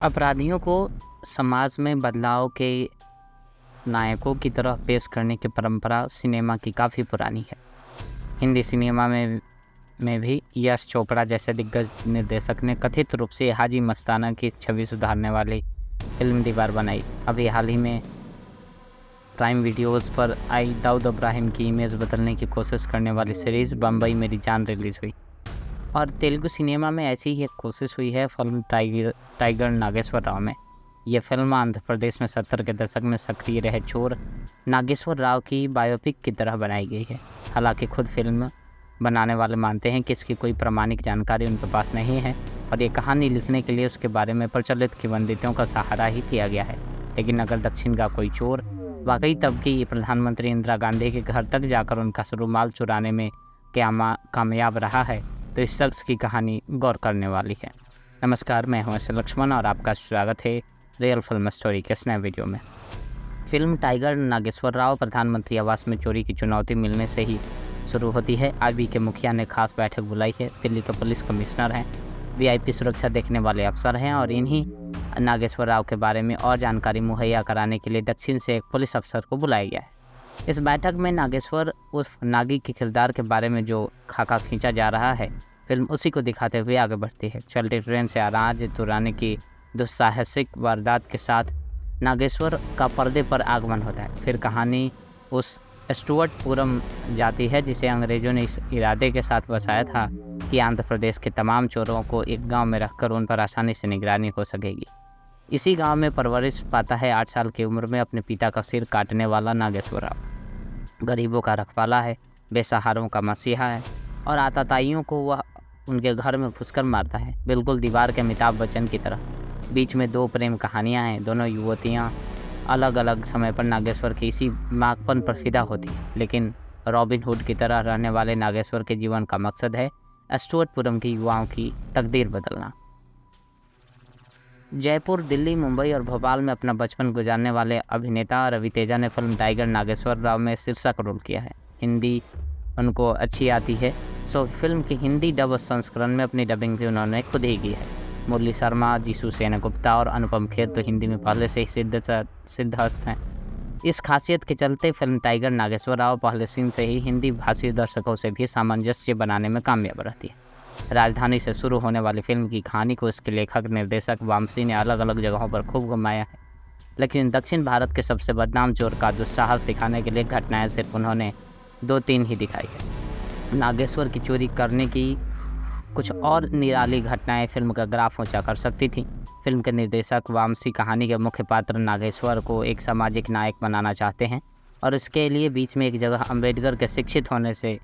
अपराधियों को समाज में बदलाव के नायकों की तरह पेश करने की परंपरा सिनेमा की काफ़ी पुरानी है। हिंदी सिनेमा में भी यश चोपड़ा जैसे दिग्गज निर्देशक ने कथित रूप से हाजी मस्ताना की छवि सुधारने वाली फिल्म दीवार बनाई। अभी हाल ही में प्राइम वीडियोज़ पर आई दाऊद इब्राहिम की इमेज बदलने की कोशिश करने वाली सीरीज़ बम्बई मेरी जान रिलीज़ हुई और तेलुगु सिनेमा में ऐसी ही एक कोशिश हुई है फिल्म टाइगर नागेश्वर राव में। यह फिल्म आंध्र प्रदेश में 70 के दशक में सक्रिय रहे चोर नागेश्वर राव की बायोपिक की तरह बनाई गई है। हालांकि खुद फिल्म बनाने वाले मानते हैं कि इसकी कोई प्रामाणिक जानकारी उनके पास नहीं है और ये कहानी लिखने के लिए उसके बारे में प्रचलित किंवदंतियों का सहारा ही लिया गया है। लेकिन अगर दक्षिण का कोई चोर वाकई तब की प्रधानमंत्री इंदिरा गांधी के घर तक जाकर उनका रुमाल चुराने में कामयाब रहा है तो इस शख्स की कहानी गौर करने वाली है। नमस्कार, मैं हूं एस लक्ष्मण और आपका स्वागत है रियल फिल्म स्टोरी के इस नए वीडियो में। फिल्म टाइगर नागेश्वर राव प्रधानमंत्री आवास में चोरी की चुनौती मिलने से ही शुरू होती है। आईबी के मुखिया ने खास बैठक बुलाई है। दिल्ली के पुलिस कमिश्नर हैं, वीआईपी सुरक्षा देखने वाले अफसर हैं और इन्हीं नागेश्वर राव के बारे में और जानकारी मुहैया कराने के लिए दक्षिण से एक पुलिस अफसर को बुलाया गया है। इस बैठक में नागेश्वर उस नागी के किरदार के बारे में जो खाका खींचा जा रहा है, फिल्म उसी को दिखाते हुए आगे बढ़ती है। चलती ट्रेन से अनाज चुराने की दुस्साहसिक वारदात के साथ नागेश्वर का पर्दे पर आगमन होता है। फिर कहानी उस स्टुअर्टपुरम जाती है जिसे अंग्रेजों ने इस इरादे के साथ बसाया था कि आंध्र प्रदेश के तमाम चोरों को एक गांव में रखकर उन पर आसानी से निगरानी हो सकेगी। इसी गांव में परवरिश पाता है 8 साल की उम्र में अपने पिता का सिर काटने वाला नागेश्वर राव। गरीबों का रखवाला है, बेसहारों का मसीहा है और आताताइयों को वह उनके घर में घुसकर मारता है, बिल्कुल दीवार के अमिताभ बच्चन की तरह। बीच में 2 प्रेम कहानियां हैं। दोनों युवतियां अलग अलग समय पर नागेश्वर की इसी माकपन पर फिदा होती है, लेकिन रॉबिन हुड की तरह रहने वाले नागेश्वर के जीवन का मकसद है स्टुअर्टपुरम की युवाओं की तकदीर बदलना। जयपुर, दिल्ली, मुंबई और भोपाल में अपना बचपन गुजारने वाले अभिनेता रवि तेजा ने फिल्म टाइगर नागेश्वर राव में शीर्षक रोल किया है। हिंदी उनको अच्छी आती है, सो फिल्म की हिंदी डब संस्करण में अपनी डबिंग भी उन्होंने खुद ही की है। मुरली शर्मा, जीसू सेनगुप्ता और अनुपम खेर तो हिंदी में पहले से ही सिद्धहस्त हैं। इस खासियत के चलते फिल्म टाइगर नागेश्वर राव पहले सीन से ही हिंदी भाषी दर्शकों से भी सामंजस्य बनाने में कामयाब रहती है। राजधानी से शुरू होने वाली फिल्म की कहानी को इसके लेखक निर्देशक वामसी ने अलग अलग जगहों पर खूब घुमाया है, लेकिन दक्षिण भारत के सबसे बदनाम चोर का दुस्साहस दिखाने के लिए घटनाएं सिर्फ उन्होंने 2-3 ही दिखाई है। नागेश्वर की चोरी करने की कुछ और निराली घटनाएं फिल्म का ग्राफ ऊंचा कर सकती थी। फिल्म के निर्देशक वामसी कहानी के मुख्य पात्र नागेश्वर को एक सामाजिक नायक बनाना चाहते हैं और इसके लिए बीच में एक जगह अम्बेडकर के शिक्षित होने से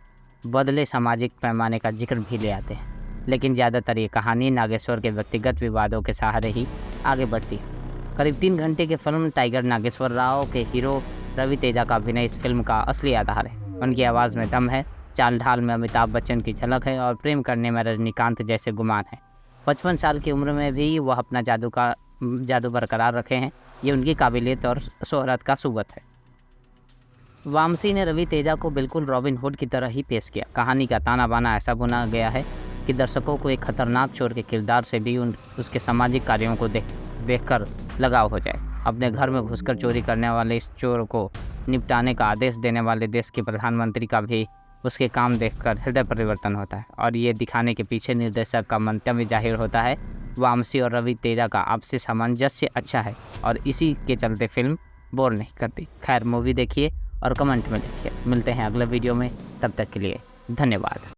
बदले सामाजिक पैमाने का जिक्र भी ले आते हैं। लेकिन ज़्यादातर ये कहानी नागेश्वर के व्यक्तिगत विवादों के सहारे ही आगे बढ़ती है। करीब 3 घंटे की फिल्म टाइगर नागेश्वर राव के हीरो रवि तेजा का अभिनय इस फिल्म का असली आधार है। उनकी आवाज़ में दम है, चाल ढाल में अमिताभ बच्चन की झलक है और प्रेम करने में रजनीकांत जैसे गुमान है। 55 साल की उम्र में भी वह अपना जादू बरकरार रखे हैं। ये उनकी काबिलियत और शोहरत का सुबत है। वामसी ने रवि तेजा को बिल्कुल रॉबिन हुड की तरह ही पेश किया। कहानी का ताना बाना ऐसा बुना गया है कि दर्शकों को एक खतरनाक चोर के किरदार से भी उसके सामाजिक कार्यों को देखकर लगाव हो जाए। अपने घर में घुसकर चोरी करने वाले इस चोर को निपटाने का आदेश देने वाले देश के प्रधानमंत्री का भी उसके काम देखकर हृदय परिवर्तन होता है और ये दिखाने के पीछे निर्देशक का मंतव्य जाहिर होता है। वामसी और रवि तेजा का आपसी सामंजस्य अच्छा है और इसी के चलते फिल्म बोर नहीं करती। खैर, मूवी देखिए और कमेंट में लिखिए। मिलते हैं अगले वीडियो में, तब तक के लिए धन्यवाद।